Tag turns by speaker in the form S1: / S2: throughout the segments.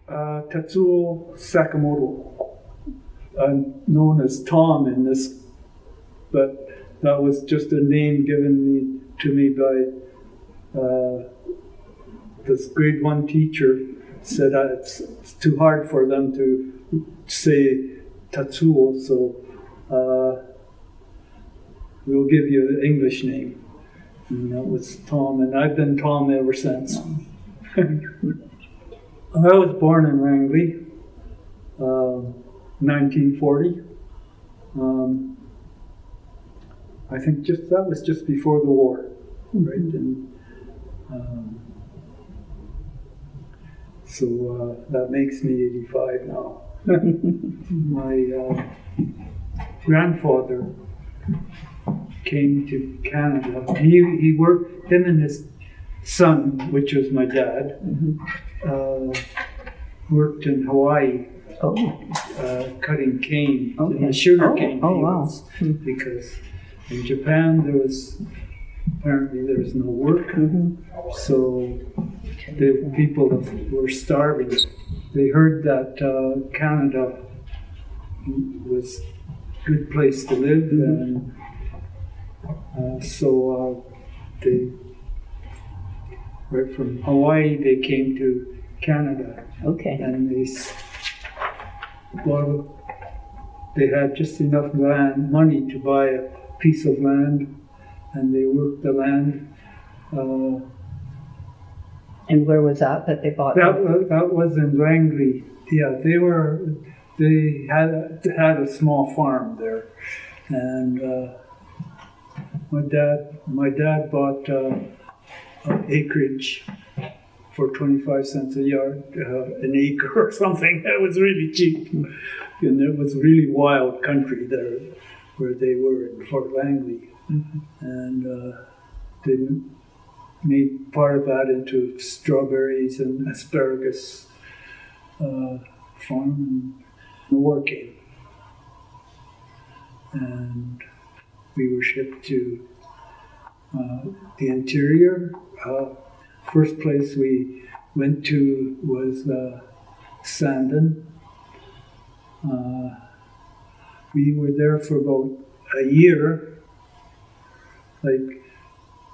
S1: Tatsuo Sakamoto. I'm known as Tom in this, but that was just a name given to me by this grade 1 teacher. Said it's too hard for them to say Tatsuo, so we'll give you the English name. And that was Tom, and I've been Tom ever since. I was born in Langley, 1940. I think that was just before the war, right? And so that makes me 85 now. My grandfather came to Canada. He worked, him and his son, which was my dad, worked in Hawaii, cutting cane in the sugar cane fields. Because in Japan there was no work, so the people were starving. They heard that Canada was a good place to live, and so they, right from Hawaii, they came to Canada.
S2: Okay.
S1: And they had just enough money to buy a piece of land, and they worked the land.
S2: And where was that they bought?
S1: That was in Langley. Yeah, they had a small farm there, and my dad bought acreage for 25 cents a yard, an acre or something. That was really cheap, and it was really wild country there where they were in Fort Langley, and they made part of that into strawberries and asparagus farm, and the war came. And we were shipped to the interior. First place we went to was Sandon. We were there for about a year. Like,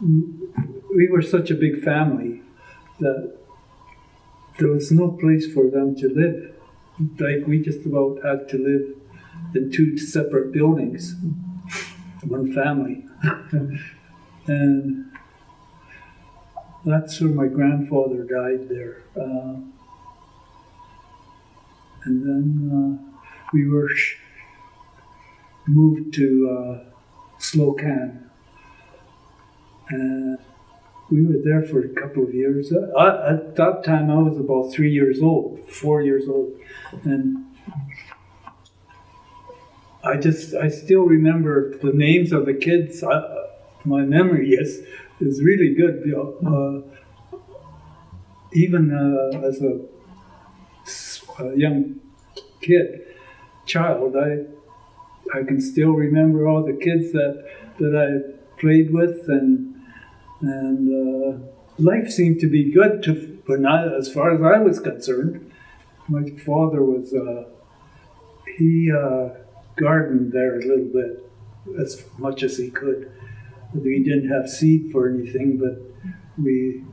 S1: we were such a big family that there was no place for them to live. Like, we just about had to live in 2 separate buildings, one family. And that's where my grandfather died there. And then we were moved to Slocan. And we were there for a couple of years. At that time, I was about 4 years old. And I still remember the names of the kids. My memory is really good. Even as a young child, I can still remember all the kids that I played with, and life seemed to be good as far as I was concerned. My father was he gardened there a little bit, as much as he could. We didn't have seed for anything, but we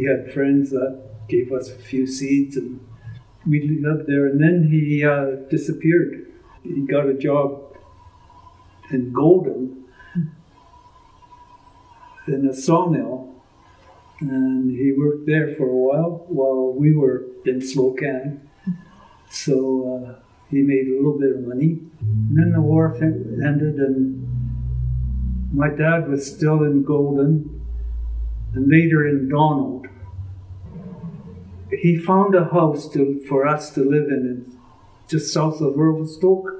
S1: had friends that gave us a few seeds, and we lived there. And then he disappeared. He got a job in Golden in a sawmill, and he worked there for a while we were in Slocan. So he made a little bit of money. And then the war ended, and my dad was still in Golden, and later in Donald. He found a house for us to live in just south of Revelstoke,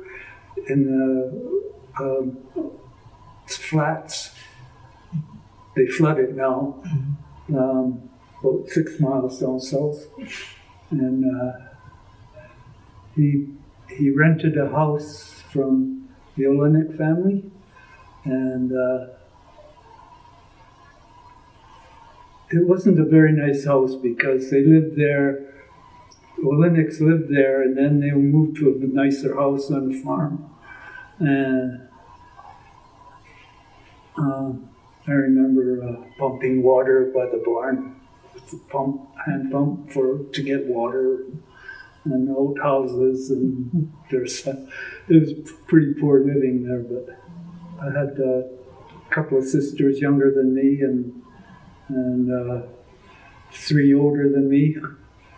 S1: in the flats. They flooded now, about 6 miles down south. And he rented a house from the Olenek family, and it wasn't a very nice house because they lived there Linux lived there, and then they moved to a nicer house on the farm. And I remember pumping water by the barn, with the hand pump to get water, and outhouses, and it was pretty poor living there. But I had a couple of sisters younger than me, and 3 older than me.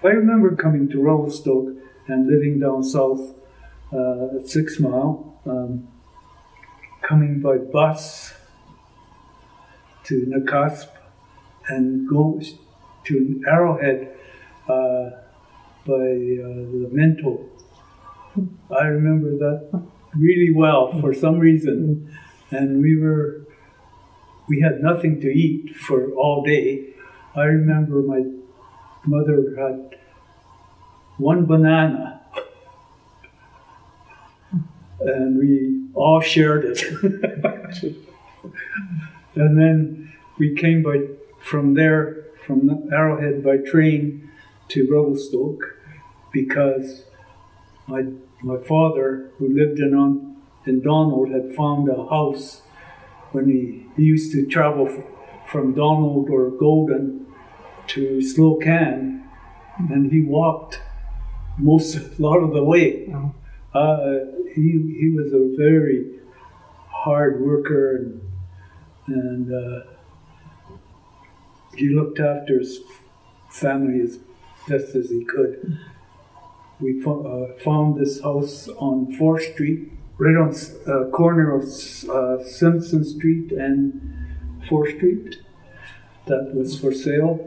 S1: I remember coming to Revelstoke and living down south at 6 Mile, coming by bus to Nakasp and go to Arrowhead by Lamento. I remember that really well for some reason. And we had nothing to eat for all day. I remember my mother had 1 banana, and we all shared it. And then we came from Arrowhead by train to Revelstoke, because my father, who lived in Donald, had found a house when he used to travel from Donald or Golden to Slocan, and he walked a lot of the way. He was a very hard worker, and he looked after his family as best as he could. We found this house on 4th Street, right on the corner of Simpson Street and 4th Street. That was for sale.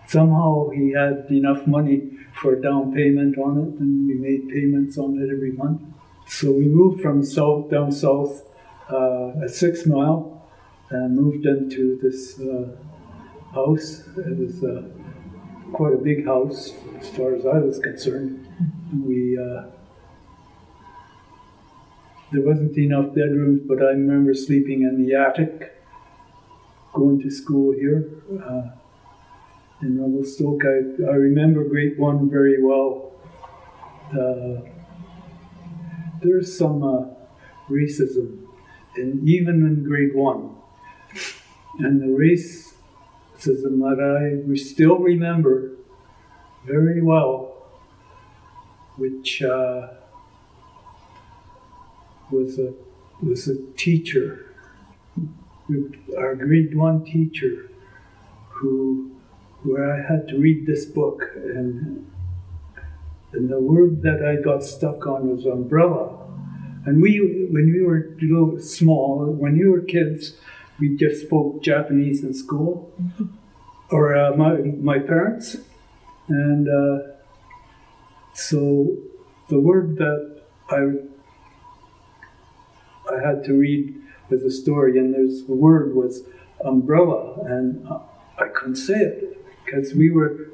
S1: Somehow he had enough money for a down payment on it, and we made payments on it every month. So we moved from down south at 6 Mile and moved into this house. It was quite a big house as far as I was concerned. There wasn't enough bedrooms, but I remember sleeping in the attic, going to school here in Revelstoke. I remember grade 1 very well. There's some racism, even in grade 1. And the racism that I still remember very well, which was a teacher, our grade 1 teacher, where I had to read this book, and the word that I got stuck on was umbrella. And when we were little small, when we were kids, we just spoke Japanese in school, or my parents, and so the word that I had to read was a story, and the word was umbrella, and I couldn't say it because we were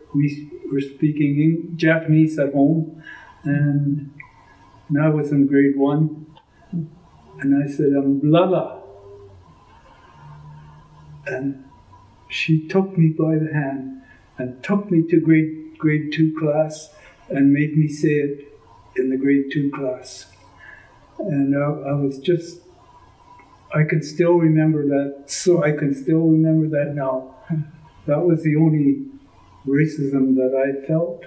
S1: speaking Japanese at home, and I was in grade 1, and I said umbrella, and she took me by the hand and took me to grade 2 class and made me say it in the grade 2 class. And I was just, I can still remember that, so I can still remember that now. That was the only racism that I felt.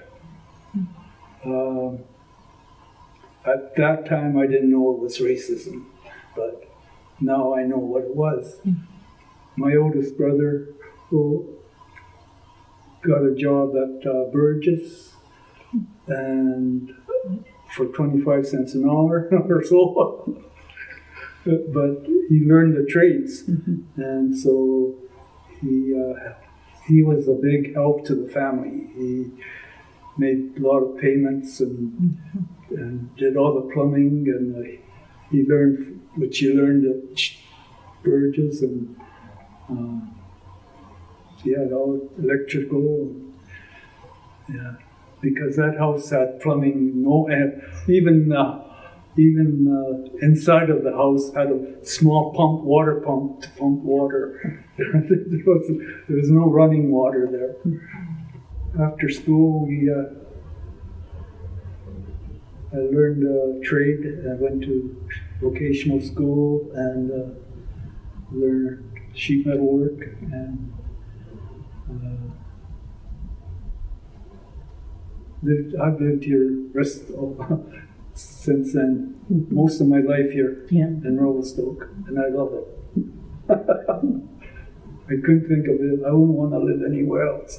S1: At that time, I didn't know it was racism, but now I know what it was. My oldest brother got a job at Burgess, and for 25 cents an hour or so. But he learned the trades, and so he was a big help to the family. He made a lot of payments and did all the plumbing, and he learned at Burgess, and he had all electrical. Yeah, because that house had plumbing, even inside of the house had a small water pump to pump water. There was no running water there. After school, I learned trade. I went to vocational school and learned sheet metal work, and I've lived here since then, most of my life here in Revelstoke, and I love it. I couldn't think of it. I wouldn't want to live anywhere else.